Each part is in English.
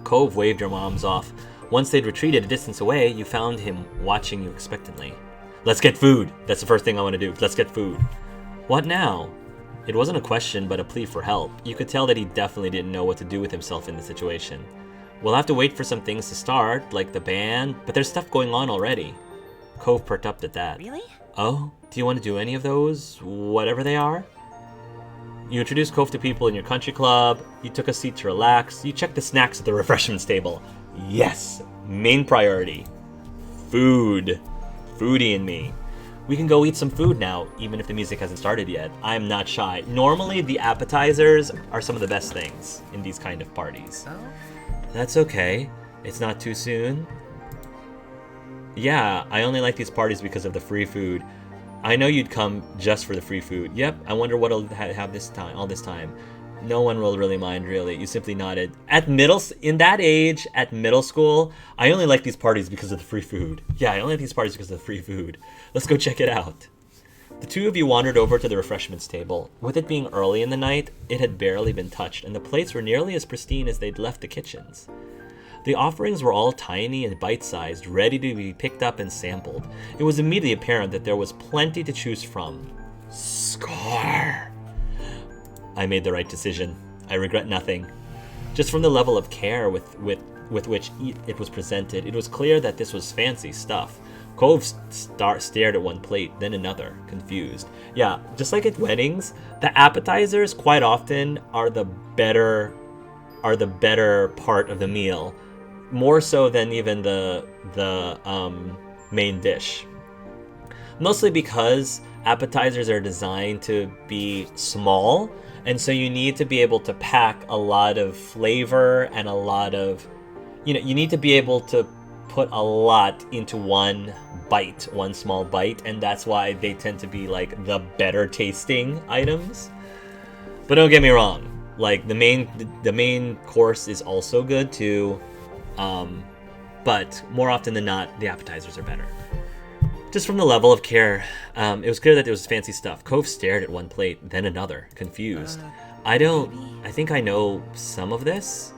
Cove waved your moms off. Once they'd retreated a distance away, you found him watching you expectantly. Let's get food. That's the first thing I want to do. Let's get food. What now? It wasn't a question, but a plea for help. You could tell that he definitely didn't know what to do with himself in the situation. We'll have to wait for some things to start, like the band, but there's stuff going on already. Cove perked up at that. Really? Oh, do you want to do any of those, whatever they are? You introduced Cove to people in your country club, you took a seat to relax, you checked the snacks at the refreshments table. Yes, main priority. Food. Foodie in me. We can go eat some food now, even if the music hasn't started yet. I'm not shy. Normally, the appetizers are some of the best things in these kind of parties. Oh? That's okay. It's not too soon. Yeah, I only like these parties because of the free food. I know you'd come just for the free food. Yep, I wonder what I'll have this time, all this time. No one will really mind, really. You simply nodded. In that age, at middle school, I only like these parties because of the free food. Yeah, I only like these parties because of the free food. Let's go check it out. The two of you wandered over to the refreshments table. With it being early in the night, it had barely been touched, and the plates were nearly as pristine as they'd left the kitchens. The offerings were all tiny and bite-sized, ready to be picked up and sampled. It was immediately apparent that there was plenty to choose from. Score! I made the right decision. I regret nothing. Just from the level of care with which it was presented, it was clear that this was fancy stuff. Cove stared at one plate, then another, confused. Yeah, just like at weddings, the appetizers quite often are the better part of the meal, more so than even the main dish. Mostly because appetizers are designed to be small, and so you need to be able to pack a lot of flavor and a lot of, you need to be able to put a lot into one small bite, and that's why they tend to be like the better tasting items. But don't get me wrong, like the main course is also good too, but more often than not, the appetizers are better. Just from the level of care, it was clear that it was fancy stuff. Cove stared at one plate, then another, confused. I think I know some of this.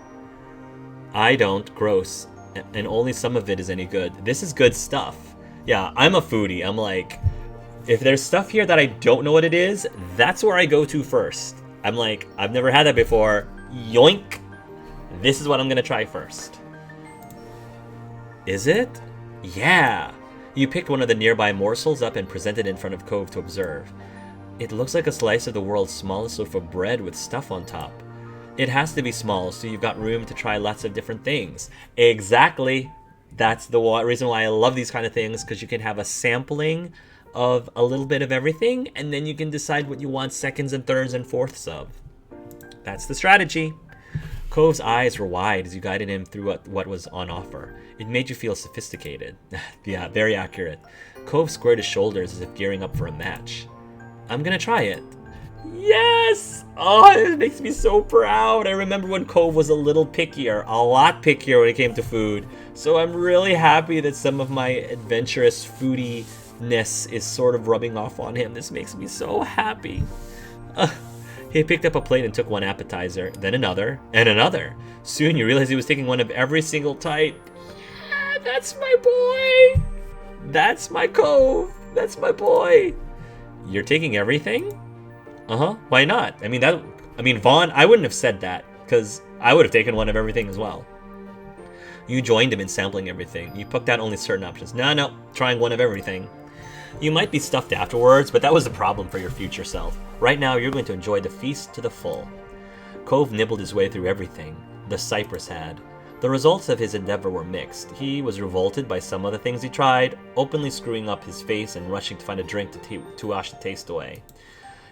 I don't, gross, and only some of it is any good. This is good stuff. Yeah, I'm a foodie. I'm like, if there's stuff here that I don't know what it is, that's where I go to first. I'm like, I've never had that before. Yoink! This is what I'm gonna try first. Is it? Yeah! You picked one of the nearby morsels up and presented it in front of Cove to observe. It looks like a slice of the world's smallest loaf of bread with stuff on top. It has to be small, so you've got room to try lots of different things. Exactly. That's the reason why I love these kind of things, because you can have a sampling of a little bit of everything, and then you can decide what you want seconds and thirds and fourths of. That's the strategy. Cove's eyes were wide as you guided him through what was on offer. It made you feel sophisticated. Yeah, very accurate. Cove squared his shoulders as if gearing up for a match. I'm gonna try it. Yes! Oh, it makes me so proud. I remember when Cove was a little pickier, a lot pickier when it came to food. So I'm really happy that some of my adventurous foodiness is sort of rubbing off on him. This makes me so happy. He picked up a plate and took one appetizer, then another, and another. Soon you realized he was taking one of every single type. Yeah, that's my boy! That's my Cove! That's my boy! You're taking everything? Uh-huh, why not? I mean, Vaughn, I wouldn't have said that, because I would have taken one of everything as well. You joined him in sampling everything. You picked out only certain options. No, trying one of everything. You might be stuffed afterwards, but that was the problem for your future self. Right now, you're going to enjoy the feast to the full. Cove nibbled his way through everything the Cypress had. The results of his endeavor were mixed. He was revolted by some of the things he tried, openly screwing up his face and rushing to find a drink to wash the taste away.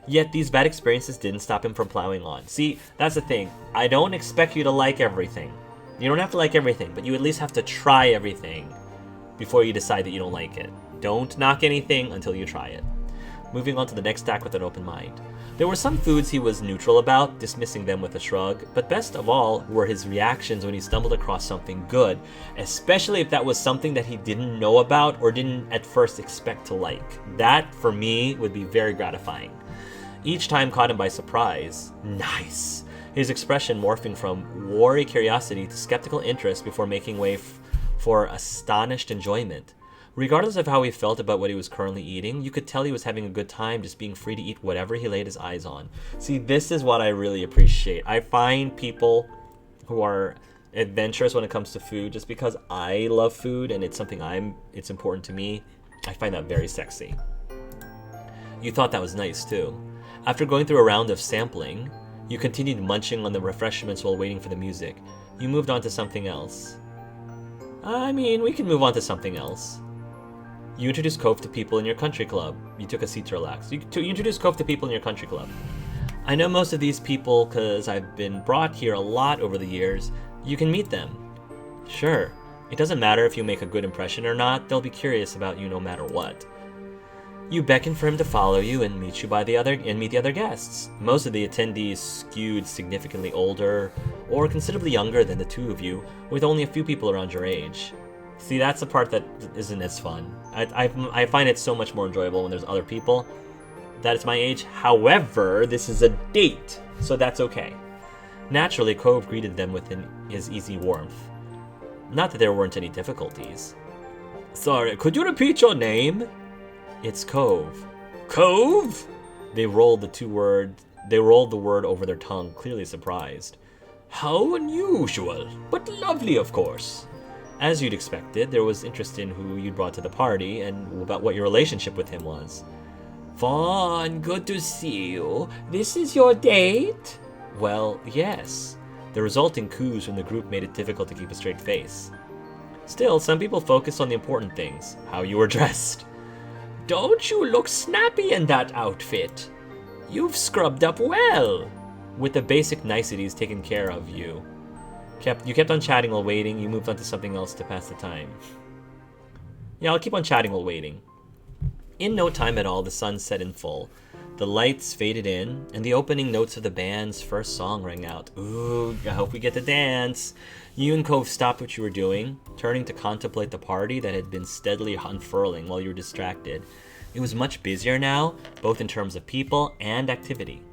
Yet these bad experiences didn't stop him from plowing on. See, that's the thing. I don't expect you to like everything. You don't have to like everything, but you at least have to try everything before you decide that you don't like it. Don't knock anything until you try it. Moving on to the next stack with an open mind. There were some foods he was neutral about, dismissing them with a shrug, but best of all were his reactions when he stumbled across something good, especially if that was something that he didn't know about or didn't at first expect to like. That, for me, would be very gratifying. Each time caught him by surprise. Nice. his expression morphing from wary curiosity to skeptical interest before making way for astonished enjoyment. Regardless of how he felt about what he was currently eating, you could tell he was having a good time just being free to eat whatever he laid his eyes on. See, this is what I really appreciate. I find people who are adventurous when it comes to food, just because I love food and it's something it's important to me, I find that very sexy. You thought that was nice too. After going through a round of sampling, you continued munching on the refreshments while waiting for the music. You moved on to something else. I mean, we can move on to something else. You introduced Cove to people in your country club. You took a seat to relax. You introduced Cove to people in your country club. I know most of these people because I've been brought here a lot over the years. You can meet them. Sure, it doesn't matter if you make a good impression or not, they'll be curious about you no matter what. You beckon for him to follow you and meet the other guests. Most of the attendees skewed significantly older or considerably younger than the two of you, with only a few people around your age. See, that's the part that isn't as fun. I find it so much more enjoyable when there's other people that it's my age. However, this is a date, so that's okay. Naturally, Cove greeted them with his easy warmth. Not that there weren't any difficulties. Sorry, could you repeat your name? It's Cove. Cove? They rolled the word over their tongue, clearly surprised. How unusual, but lovely, of course. As you'd expected, there was interest in who you'd brought to the party and about what your relationship with him was. Vaughn, good to see you. This is your date? Well, yes. The resulting coos from the group made it difficult to keep a straight face. Still, some people focused on the important things, how you were dressed. Don't you look snappy in that outfit? You've scrubbed up well. With the basic niceties taken care of, you kept on chatting while waiting. You moved on to something else to pass the time. Yeah, I'll keep on chatting while waiting. In no time at all, the sun set in full. The lights faded in, and the opening notes of the band's first song rang out. Ooh, I hope we get to dance. You and Cove stopped what you were doing, turning to contemplate the party that had been steadily unfurling while you were distracted. It was much busier now, both in terms of people and activity.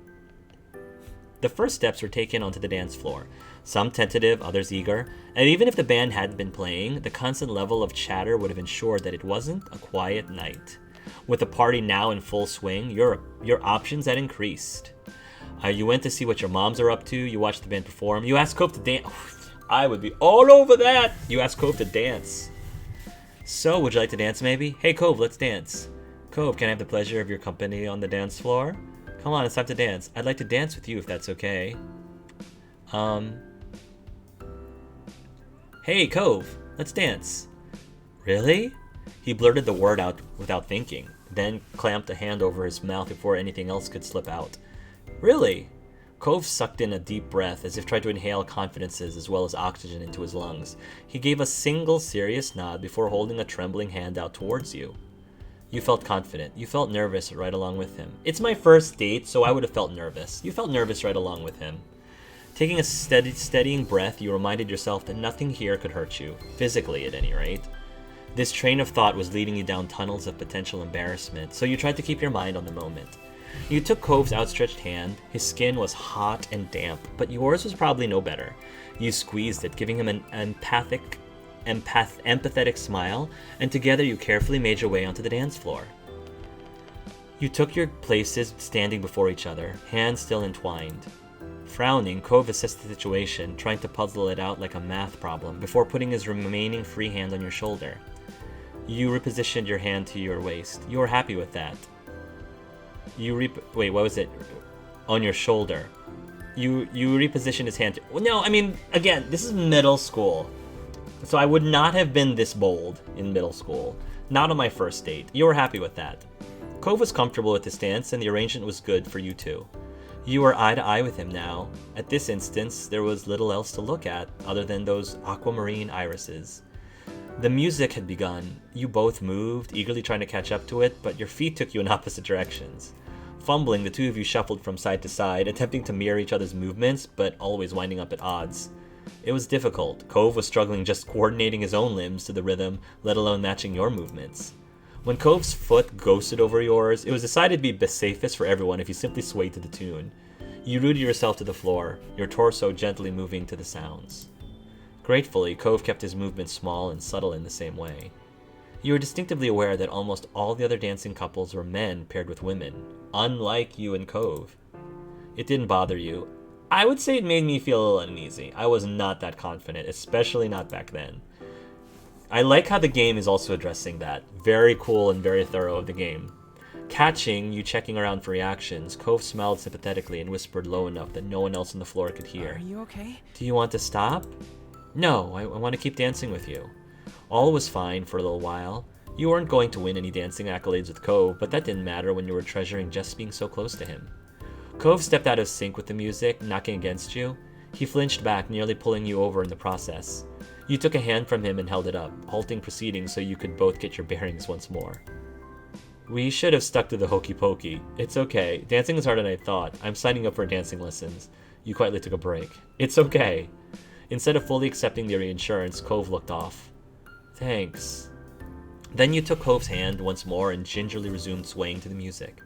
The first steps were taken onto the dance floor, some tentative, others eager, and even if the band hadn't been playing, the constant level of chatter would have ensured that it wasn't a quiet night. With the party now in full swing, your options had increased. You went to see what your moms are up to, you watched the band perform, you asked Cove to dance. I would be all over that! You asked Cove to dance. So, would you like to dance maybe? Hey Cove, let's dance. Cove, can I have the pleasure of your company on the dance floor? Come on, it's time to dance. I'd like to dance with you if that's okay. Hey Cove, let's dance. Really? He blurted the word out without thinking, then clamped a hand over his mouth before anything else could slip out. Really? Cove sucked in a deep breath as if trying to inhale confidences as well as oxygen into his lungs. He gave a single serious nod before holding a trembling hand out towards you. You felt confident. You felt nervous right along with him. It's my first date, so I would have felt nervous. You felt nervous right along with him. Taking a steadying breath, you reminded yourself that nothing here could hurt you, physically at any rate. This train of thought was leading you down tunnels of potential embarrassment, so you tried to keep your mind on the moment. You took Cove's outstretched hand. His skin was hot and damp, but yours was probably no better. You squeezed it, giving him an empathetic smile, and together you carefully made your way onto the dance floor. You took your places standing before each other, hands still entwined. Frowning, Cove assessed the situation, trying to puzzle it out like a math problem before putting his remaining free hand on your shoulder. You repositioned your hand to your waist. You were happy with that. Wait, what was it? On your shoulder. You repositioned his hand. No, I mean, again, this is middle school. So I would not have been this bold in middle school. Not on my first date. You were happy with that. Cove was comfortable with the stance, and the arrangement was good for you two. You were eye to eye with him now. At this instance, there was little else to look at other than those aquamarine irises. The music had begun. You both moved, eagerly trying to catch up to it, but your feet took you in opposite directions. Fumbling, the two of you shuffled from side to side, attempting to mirror each other's movements, but always winding up at odds. It was difficult. Cove was struggling just coordinating his own limbs to the rhythm, let alone matching your movements. When Cove's foot ghosted over yours, it was decided to be safest for everyone if you simply swayed to the tune. You rooted yourself to the floor, your torso gently moving to the sounds. Gratefully, Cove kept his movements small and subtle in the same way. You were distinctively aware that almost all the other dancing couples were men paired with women, unlike you and Cove. It didn't bother you. I would say it made me feel a little uneasy. I was not that confident, especially not back then. I like how the game is also addressing that. Very cool and very thorough of the game. Catching you checking around for reactions, Cove smiled sympathetically and whispered low enough that no one else on the floor could hear. Are you okay? Do you want to stop? No, I want to keep dancing with you. All was fine for a little while. You weren't going to win any dancing accolades with Cove, but that didn't matter when you were treasuring just being so close to him. Cove stepped out of sync with the music, knocking against you. He flinched back, nearly pulling you over in the process. You took a hand from him and held it up, halting proceedings so you could both get your bearings once more. We should have stuck to the hokey pokey. It's okay. Dancing is harder than I thought. I'm signing up for dancing lessons. You quietly took a break. It's okay. Instead of fully accepting the reassurance, Cove looked off. Thanks. Then you took Cove's hand once more and gingerly resumed swaying to the music.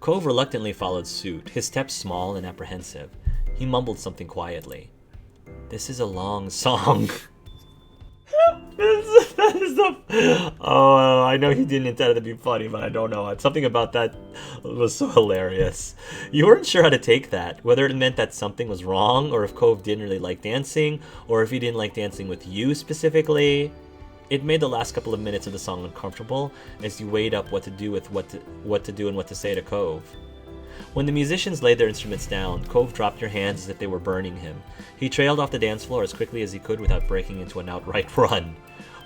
Cove reluctantly followed suit, his steps small and apprehensive. He mumbled something quietly. This is a long song. Oh, I know he didn't intend it to be funny, but I don't know. Something about that was so hilarious. You weren't sure how to take that, whether it meant that something was wrong, or if Cove didn't really like dancing, or if he didn't like dancing with you specifically. It made the last couple of minutes of the song uncomfortable as you weighed up what to do and what to say to Cove. When the musicians laid their instruments down, Cove dropped your hands as if they were burning him. He trailed off the dance floor as quickly as he could without breaking into an outright run.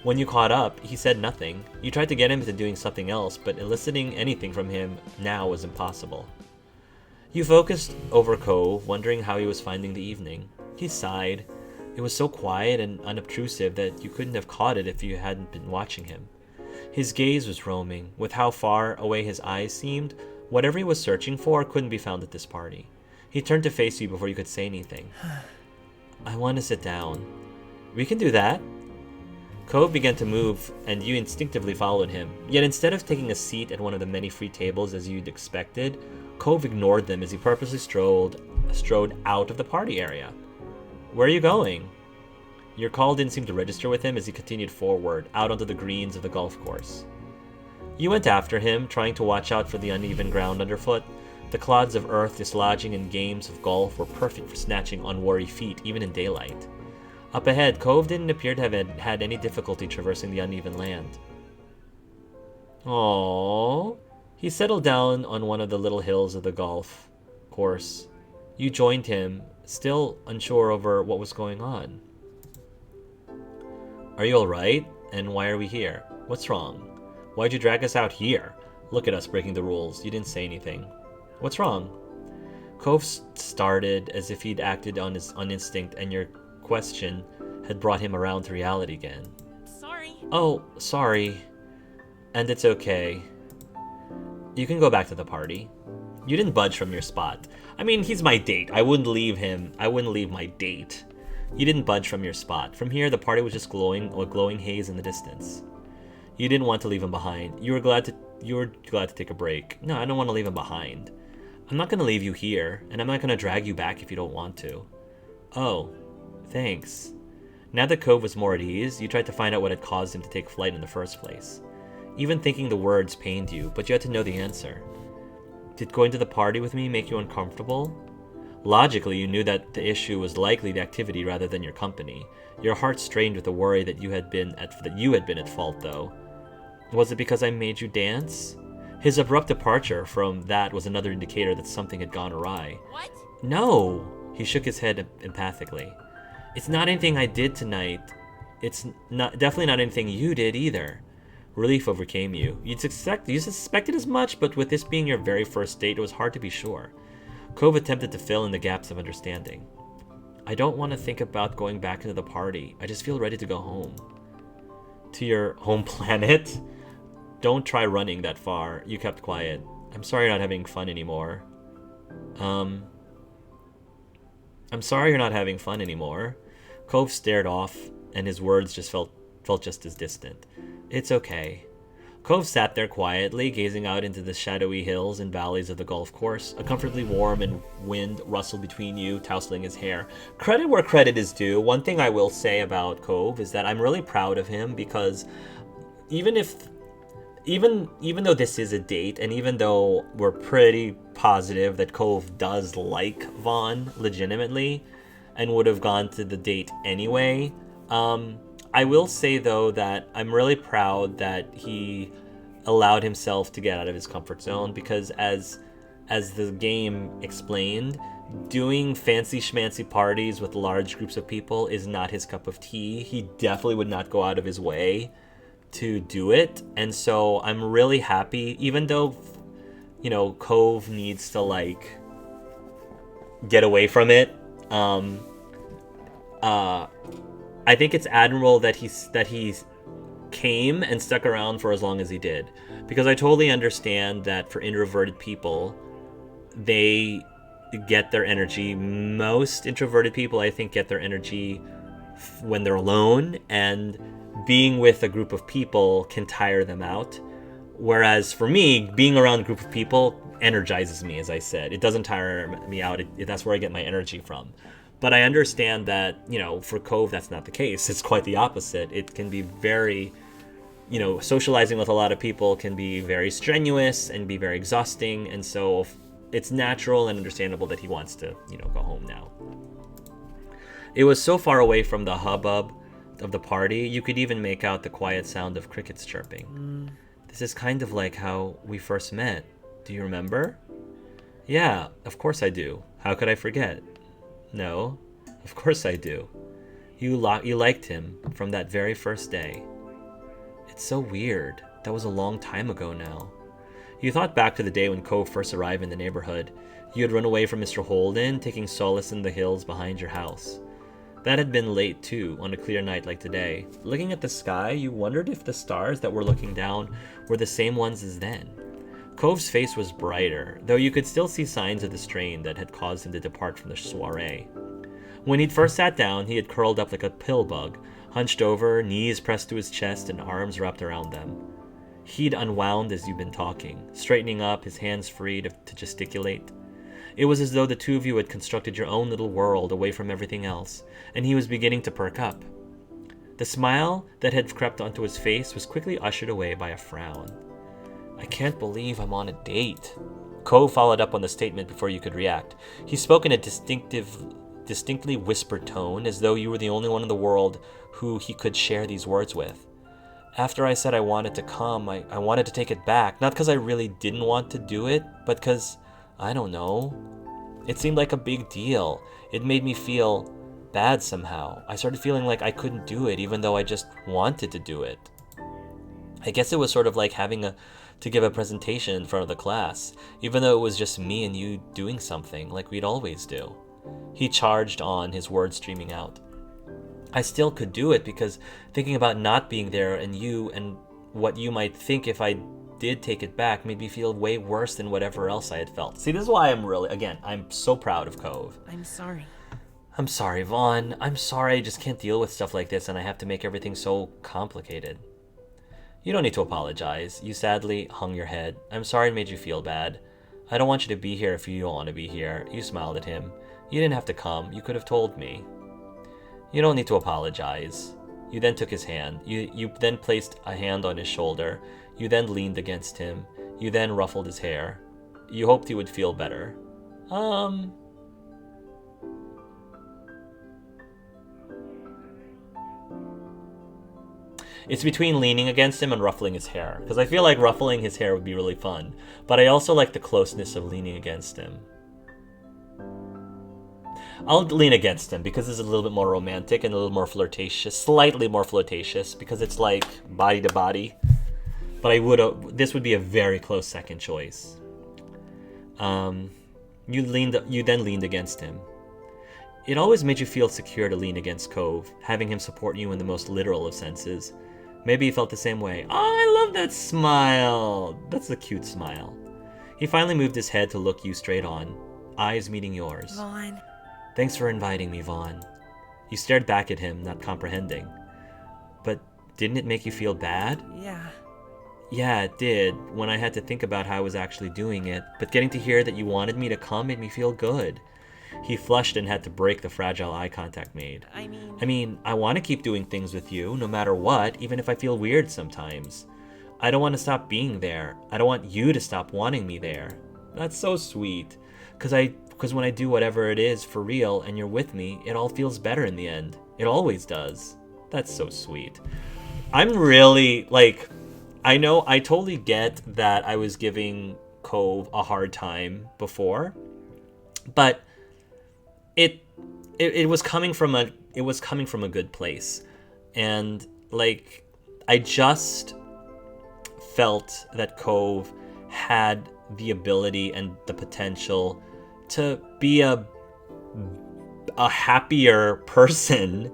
When you caught up, he said nothing. You tried to get him into doing something else, but eliciting anything from him now was impossible. You focused over Cove, wondering how he was finding the evening. He sighed. It was so quiet and unobtrusive that you couldn't have caught it if you hadn't been watching him. His gaze was roaming. With how far away his eyes seemed, whatever he was searching for couldn't be found at this party. He turned to face you before you could say anything. I want to sit down. We can do that. Cove began to move, and you instinctively followed him. Yet instead of taking a seat at one of the many free tables as you'd expected, Cove ignored them as he purposely strode out of the party area. Where are you going? Your call didn't seem to register with him as he continued forward, out onto the greens of the golf course. You went after him, trying to watch out for the uneven ground underfoot. The clods of earth dislodging in games of golf were perfect for snatching unwary feet, even in daylight. Up ahead, Cove didn't appear to have had any difficulty traversing the uneven land. Aww. He settled down on one of the little hills of the golf course. You joined him, still unsure over what was going on. Are you alright? And why are we here? What's wrong? Why'd you drag us out here? Look at us breaking the rules. You didn't say anything. What's wrong? Cove started as if he'd acted on instinct, and your question had brought him around to reality again. Sorry. Oh, sorry. And it's okay. You can go back to the party. You didn't budge from your spot. I mean, he's my date. I wouldn't leave my date. You didn't budge from your spot. From here, the party was just a glowing haze in the distance. You didn't want to leave him behind. You were glad to take a break. No, I don't want to leave him behind. I'm not going to leave you here, and I'm not going to drag you back if you don't want to. Oh, thanks. Now that Cove was more at ease, you tried to find out what had caused him to take flight in the first place. Even thinking the words pained you, but you had to know the answer. Did going to the party with me make you uncomfortable? Logically, you knew that the issue was likely the activity rather than your company. Your heart strained with the worry that you had been at fault, though. Was it because I made you dance? His abrupt departure from that was another indicator that something had gone awry. What? No! He shook his head empathically. It's not anything I did tonight. It's definitely not anything you did either. Relief overcame you. You suspected as much, but with this being your very first date, it was hard to be sure. Cove attempted to fill in the gaps of understanding. I don't want to think about going back into the party. I just feel ready to go home. To your home planet? Don't try running that far. You kept quiet. I'm sorry you're not having fun anymore. I'm sorry you're not having fun anymore. Cove stared off, and his words just felt just as distant. It's okay. Cove sat there quietly, gazing out into the shadowy hills and valleys of the golf course. A comfortably warm and wind rustled between you, tousling his hair. Credit where credit is due. One thing I will say about Cove is that I'm really proud of him, because even though this is a date, and even though we're pretty positive that Cove does like Vaughn legitimately and would have gone to the date anyway, I will say, though, that I'm really proud that he allowed himself to get out of his comfort zone, because as the game explained, doing fancy schmancy parties with large groups of people is not his cup of tea. He definitely would not go out of his way to do it. And so I'm really happy, even though, Cove needs to, like, get away from it. I think it's admirable that he came and stuck around for as long as he did, because I totally understand that for introverted people, they get their energy. Most introverted people, I think, get their energy when they're alone, and being with a group of people can tire them out. Whereas for me, being around a group of people energizes me, as I said. It doesn't tire me out. That's where I get my energy from. But I understand that, for Cove, that's not the case. It's quite the opposite. It can be very, socializing with a lot of people can be very strenuous and be very exhausting. And so it's natural and understandable that he wants to, go home now. It was so far away from the hubbub of the party, you could even make out the quiet sound of crickets chirping. This is kind of like how we first met. Do you remember? Yeah, of course I do. How could I forget? No, of course I do. You liked him from that very first day. It's so weird. That was a long time ago now. You thought back to the day when Cove first arrived in the neighborhood. You had run away from Mr. Holden, taking solace in the hills behind your house. That had been late, too, on a clear night like today. Looking at the sky, you wondered if the stars that were looking down were the same ones as then. Cove's face was brighter, though you could still see signs of the strain that had caused him to depart from the soiree. When he'd first sat down, he had curled up like a pill bug, hunched over, knees pressed to his chest and arms wrapped around them. He'd unwound as you'd been talking, straightening up, his hands free to gesticulate. It was as though the two of you had constructed your own little world away from everything else, and he was beginning to perk up. The smile that had crept onto his face was quickly ushered away by a frown. I can't believe I'm on a date. Cove followed up on the statement before you could react. He spoke in a distinctly whispered tone, as though you were the only one in the world who he could share these words with. After I said I wanted to come, I wanted to take it back, not because I really didn't want to do it, but because, I don't know, it seemed like a big deal. It made me feel bad somehow. I started feeling like I couldn't do it, even though I just wanted to do it. I guess it was sort of like having to give a presentation in front of the class, even though it was just me and you doing something like we'd always do. He charged on, his words streaming out. I still could do it, because thinking about not being there and you and what you might think if I did take it back made me feel way worse than whatever else I had felt. See, this is why I'm so proud of Cove. I'm sorry. I'm sorry, Vaughn. I'm sorry, I just can't deal with stuff like this, and I have to make everything so complicated. You don't need to apologize. You sadly hung your head. I'm sorry it made you feel bad. I don't want you to be here if you don't want to be here. You smiled at him. You didn't have to come. You could have told me. You don't need to apologize. You then took his hand. You then placed a hand on his shoulder. You then leaned against him. You then ruffled his hair. You hoped he would feel better. It's between leaning against him and ruffling his hair, because I feel like ruffling his hair would be really fun, but I also like the closeness of leaning against him. I'll lean against him because it's a little bit more romantic and a little more flirtatious, slightly more flirtatious, because it's like body to body. But this would be a very close second choice. You then leaned against him. It always made you feel secure to lean against Cove, having him support you in the most literal of senses. Maybe he felt the same way. Oh, I love that smile. That's a cute smile. He finally moved his head to look you straight on, eyes meeting yours. Vaughn. Thanks for inviting me, Vaughn. You stared back at him, not comprehending. But didn't it make you feel bad? Yeah. Yeah, it did, when I had to think about how I was actually doing it, but getting to hear that you wanted me to come made me feel good. He flushed and had to break the fragile eye contact made. I mean, I mean, I want to keep doing things with you, no matter what, even if I feel weird sometimes. I don't want to stop being there. I don't want you to stop wanting me there. That's so sweet. Because when I do whatever it is for real and you're with me, it all feels better in the end. It always does. That's so sweet. I'm really, like, I know I totally get that I was giving Cove a hard time before, but it it was coming from a good place. And like, I just felt that Cove had the ability and the potential to be a happier person.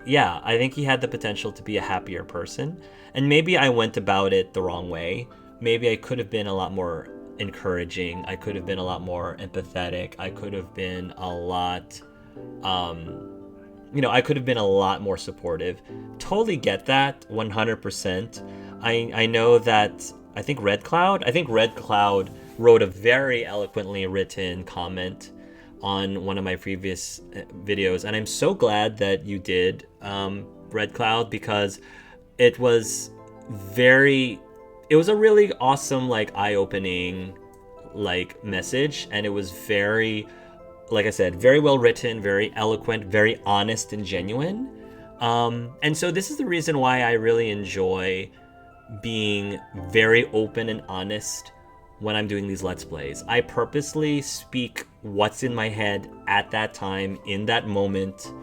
Yeah, I think he had the potential to be a happier person. And maybe I went about it the wrong way. Maybe I could have been a lot more encouraging. I could have been a lot more empathetic. I could have been a lot, I could have been a lot more supportive. Totally get that, 100%. I know that, I think Red Cloud wrote a very eloquently written comment on one of my previous videos, and I'm so glad that you did, Red Cloud, because it was a really awesome, like, eye-opening, like, message, and it was very, like I said, very well written, very eloquent, very honest and genuine. And so this is the reason why I really enjoy being very open and honest when I'm doing these Let's Plays. I purposely speak what's in my head at that time, in that moment,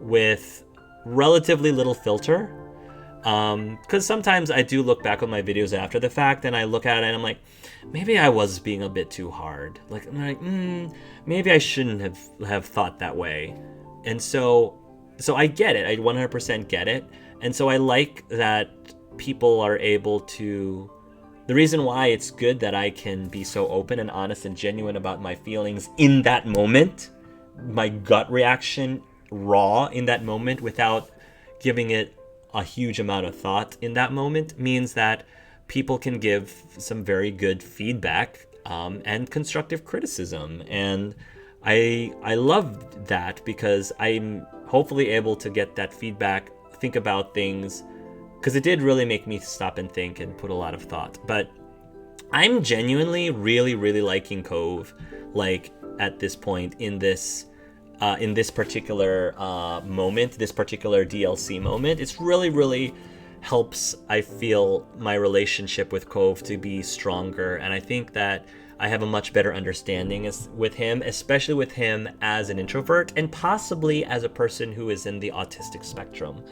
with relatively little filter. Because sometimes I do look back on my videos after the fact, and I look at it and I'm like, maybe I was being a bit too hard. Like, I'm like, maybe I shouldn't have thought that way. And so I get it. I 100% get it. And so I like that people are able to... The reason why it's good that I can be so open and honest and genuine about my feelings in that moment, my gut reaction raw in that moment without giving it a huge amount of thought in that moment, means that people can give some very good feedback, and constructive criticism. And I love that, because I'm hopefully able to get that feedback, think about things, because it did really make me stop and think and put a lot of thought. But I'm genuinely really, really liking Cove, like, at this point in this particular moment, this particular DLC moment. It's really, really helps, I feel, my relationship with Cove to be stronger. And I think that I have a much better understanding with him, especially with him as an introvert and possibly as a person who is in the autistic spectrum,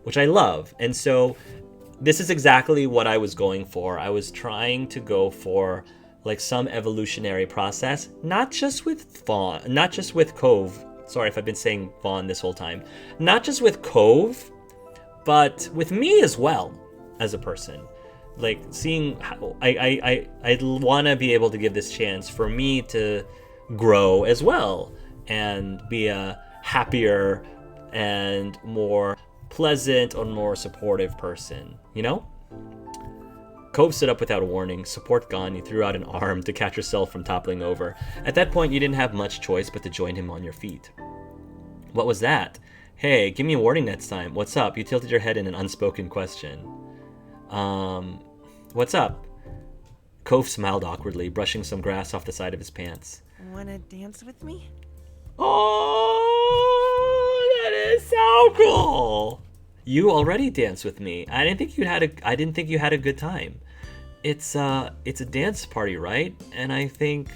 which I love. And so this is exactly what I was going for. I was trying to go for, like, some evolutionary process, not just with Cove. Sorry if I've been saying Vaughn this whole time. Not just with Cove, but with me as well, as a person. Like, seeing how I want to be able to give this chance for me to grow as well and be a happier and more pleasant or more supportive person, you know? Cove stood up without a warning. Support gone, you threw out an arm to catch yourself from toppling over. At that point, you didn't have much choice but to join him on your feet. What was that? Hey, give me a warning next time. What's up? You tilted your head in an unspoken question. What's up? Cove smiled awkwardly, brushing some grass off the side of his pants. Wanna dance with me? Oh, that is so cool! You already danced with me. I didn't think you had a good time. It's a dance party, right? And I think...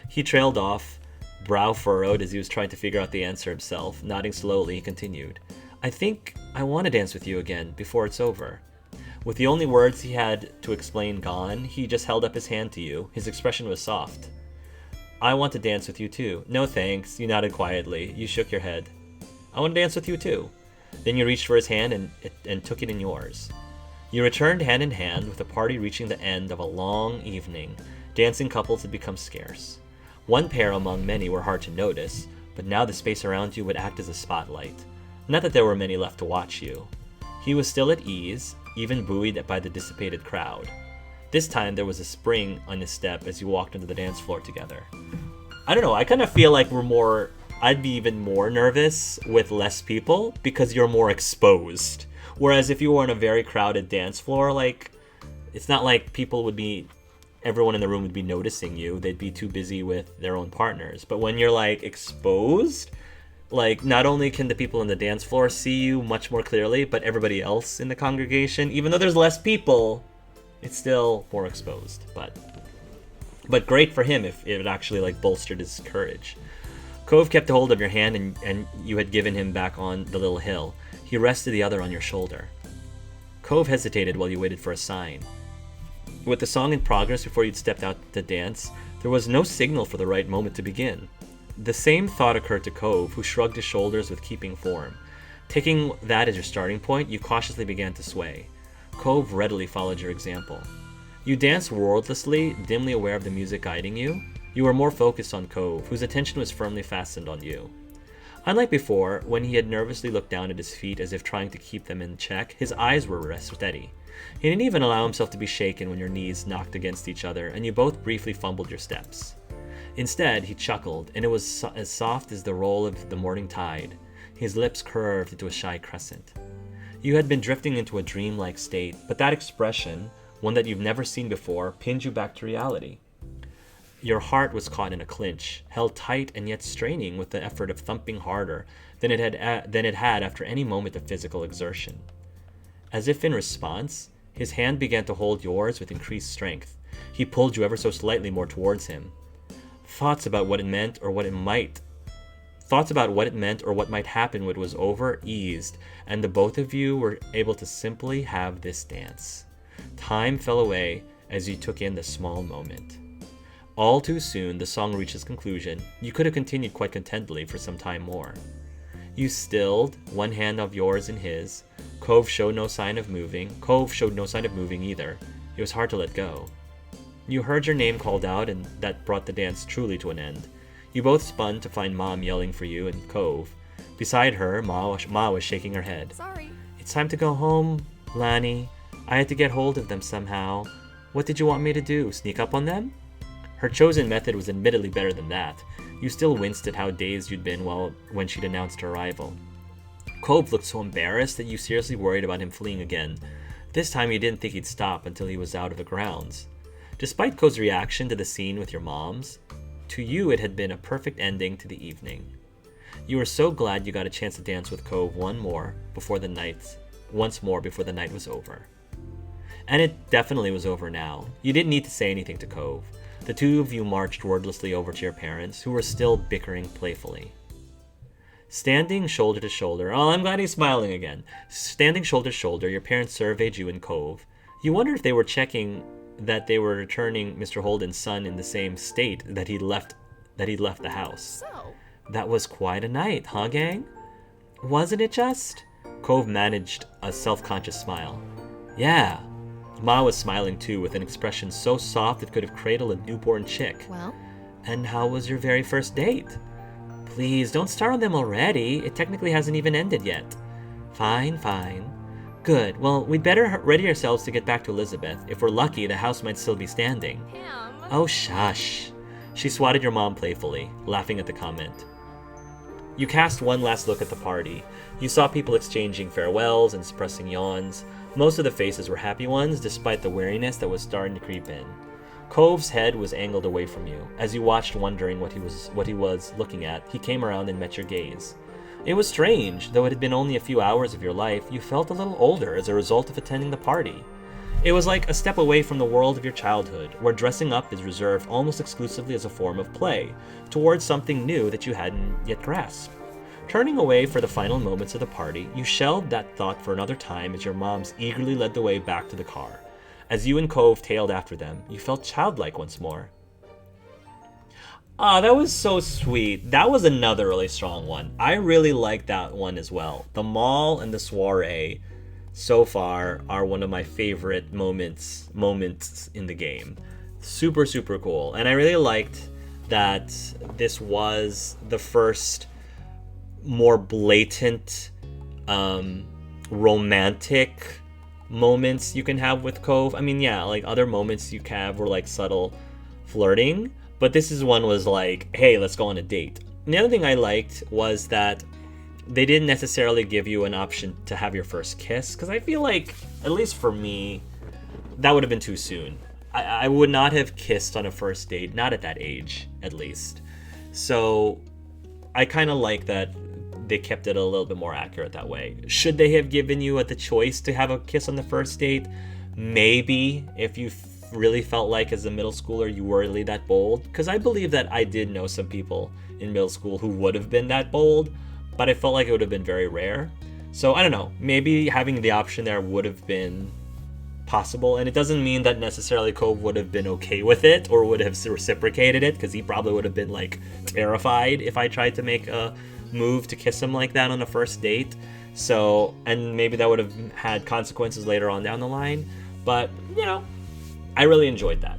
He trailed off, brow furrowed as he was trying to figure out the answer himself. Nodding slowly, he continued. I think I want to dance with you again before it's over. With the only words he had to explain gone, he just held up his hand to you. His expression was soft. I want to dance with you too. No thanks, you nodded quietly. You shook your head. I want to dance with you too. Then you reached for his hand and took it in yours. You returned hand in hand, with the party reaching the end of a long evening. Dancing couples had become scarce. One pair among many were hard to notice, but now the space around you would act as a spotlight. Not that there were many left to watch you. He was still at ease, even buoyed by the dissipated crowd. This time there was a spring on his step as you walked onto the dance floor together. I don't know, I kind of feel like I'd be even more nervous with less people because you're more exposed. Whereas if you were on a very crowded dance floor, like, it's not like everyone in the room would be noticing you. They'd be too busy with their own partners. But when you're like exposed, like, not only can the people on the dance floor see you much more clearly, but everybody else in the congregation, even though there's less people, it's still more exposed. But great for him if it actually like bolstered his courage. Cove kept a hold of your hand and you had given him back on the little hill. He rested the other on your shoulder. Cove hesitated while you waited for a sign. With the song in progress before you'd stepped out to dance, there was no signal for the right moment to begin. The same thought occurred to Cove, who shrugged his shoulders with keeping form. Taking that as your starting point, you cautiously began to sway. Cove readily followed your example. You danced wordlessly, dimly aware of the music guiding you. You were more focused on Cove, whose attention was firmly fastened on you. Unlike before, when he had nervously looked down at his feet as if trying to keep them in check, his eyes were steady. He didn't even allow himself to be shaken when your knees knocked against each other and you both briefly fumbled your steps. Instead, he chuckled, and it was as soft as the roll of the morning tide. His lips curved into a shy crescent. You had been drifting into a dreamlike state, but that expression, one that you've never seen before, pinned you back to reality. Your heart was caught in a clinch, held tight and yet straining with the effort of thumping harder than it had after any moment of physical exertion. As if in response, his hand began to hold yours with increased strength. He pulled you ever so slightly more towards him. Thoughts about what it meant or what might happen when it was over eased, and the both of you were able to simply have this dance. Time fell away as you took in the small moment. All too soon, the song reached its conclusion. You could have continued quite contentedly for some time more. You stilled, one hand of yours in his. Cove showed no sign of moving either. It was hard to let go. You heard your name called out, and that brought the dance truly to an end. You both spun to find Mom yelling for you and Cove. Beside her, Ma was shaking her head. Sorry. It's time to go home, Lani. I had to get hold of them somehow. What did you want me to do, sneak up on them? Her chosen method was admittedly better than that. You still winced at how dazed you'd been when she'd announced her arrival. Cove looked so embarrassed that you seriously worried about him fleeing again. This time you didn't think he'd stop until he was out of the grounds. Despite Cove's reaction to the scene with your moms, to you it had been a perfect ending to the evening. You were so glad you got a chance to dance with Cove once more before the night was over. And it definitely was over now. You didn't need to say anything to Cove. The two of you marched wordlessly over to your parents, who were still bickering playfully. Standing shoulder to shoulder, oh, I'm glad he's smiling again. Standing shoulder to shoulder, your parents surveyed you and Cove. You wondered if they were checking that they were returning Mr. Holden's son in the same state that he'd left the house. So? That was quite a night, huh, gang? Wasn't it just? Cove managed a self-conscious smile. Yeah. Ma was smiling too, with an expression so soft it could have cradled a newborn chick. Well? And how was your very first date? Please, don't start on them already. It technically hasn't even ended yet. Fine. Good. Well, we'd better ready ourselves to get back to Elizabeth. If we're lucky, the house might still be standing. Pam. Oh, shush. She swatted your mom playfully, laughing at the comment. You cast one last look at the party. You saw people exchanging farewells and suppressing yawns. Most of the faces were happy ones, despite the weariness that was starting to creep in. Cove's head was angled away from you. As you watched, wondering what he was looking at, he came around and met your gaze. It was strange, though it had been only a few hours of your life, you felt a little older as a result of attending the party. It was like a step away from the world of your childhood, where dressing up is reserved almost exclusively as a form of play, towards something new that you hadn't yet grasped. Turning away for the final moments of the party, you shelved that thought for another time as your moms eagerly led the way back to the car. As you and Cove tailed after them, you felt childlike once more. Ah, that was so sweet. That was another really strong one. I really liked that one as well. The mall and the soiree so far are one of my favorite moments in the game. Super, super cool. And I really liked that this was the first more blatant romantic moments you can have with Cove. I mean, yeah, like other moments you can have were like subtle flirting, but this is one was like, hey, let's go on a date. And the other thing I liked was that they didn't necessarily give you an option to have your first kiss, because I feel like, at least for me, that would have been too soon. I would not have kissed on a first date, not at that age, at least. So I kind of like that they kept it a little bit more accurate that way. Should they have given you the choice to have a kiss on the first date? Maybe, if you really felt like as a middle schooler you were really that bold. Because I believe that I did know some people in middle school who would have been that bold, but I felt like it would have been very rare. So I don't know, maybe having the option there would have been possible, and it doesn't mean that necessarily Cove would have been okay with it or would have reciprocated it, because he probably would have been like terrified if I tried to make a move to kiss him like that on a first date. So, and maybe that would have had consequences later on down the line, but you know, I really enjoyed that.